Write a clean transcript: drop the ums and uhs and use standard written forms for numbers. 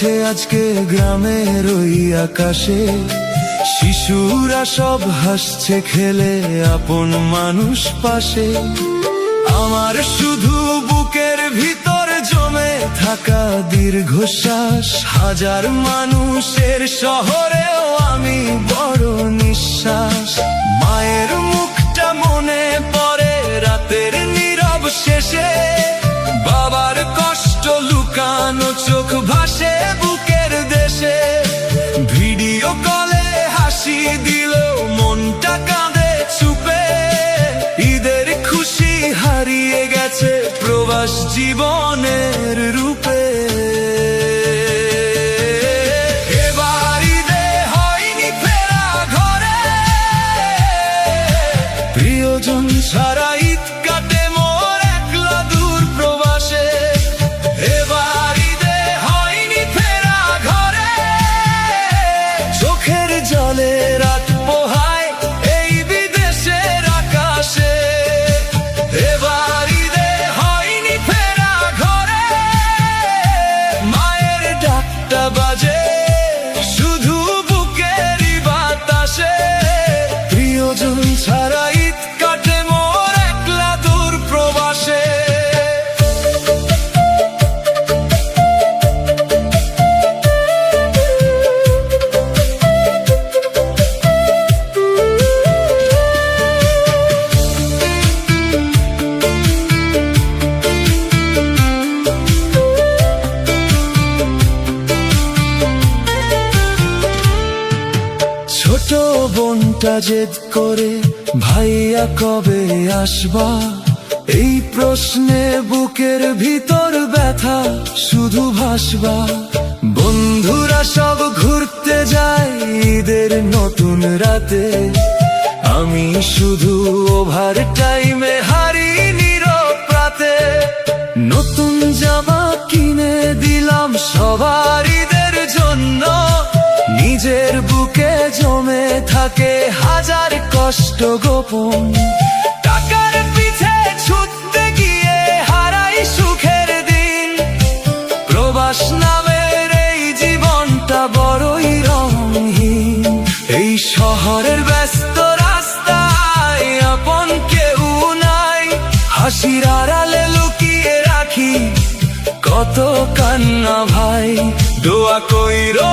উঠেছে আজকে গ্রামের ওই আকাশে, শিশুরা সব হাসছে খেলে, আপন মানুষ পাশে। আমার শুধু বুকের ভিতর জমে থাকা দীর্ঘশ্বাস, হাজার মানুষের শহরেও আমি বড় নিঃশ্বাস। মায়ের মুখটা মনে পড়ে রাতের নীরব শেষে, বাবার কষ্ট লুকানো চোখ ভাসে বুকের দেশে। ভিডিও কলে হাসি দিল মনটা কাঁদে চুপে, ঈদের খুশি হারিয়ে গেছে প্রবাস জীবনের রূপে। এবার ঈদে হয়নি ফেরা ঘরে, প্রিয়জন ছাড়া ঈদ কাটে মোর একলা দূর প্রবাসে। এবার ঈদে হয়নি ফেরা ঘরে, চোখের জলে রাত পোহায় এই বিদেশের আকাশে। এবার ঈদে হয়নি ফেরা ঘরে, মায়ের ডাকটা বাজে শুধু বুকেরই বাতাসে। প্রিয়জন ছাড়া ঈদ কাটে মোর একলা দূর প্রবাসে। ছোট বোনটা জেদ করে, ভাইয়া কবে আসবা? এই প্রশ্নে বুকের ভিতর ব্যথা শুধু ভাসবা। বন্ধুরা সব ঘুরতে যায় ঈদের নতুন রাতে, আমি শুধু ওভার টাইমে হারি নীরব রাতে। নতুন জামা কিনে দিলাম সবার ঈদের জন্য, নিজের বুকে জমে থাকে হাজার কষ্ট গোপন। টাকার পিছে ছুটতে গিয়ে হারাই সুখের দিন, প্রবাস নামের এই জীবনটা বড়ই রঙহীন। এই শহরের ব্যস্ত রাস্তায় আপন কেউ নাই, হাসির আড়ালে লুকিয়ে রাখি কত কান্না ভাই। দোয়া কইরো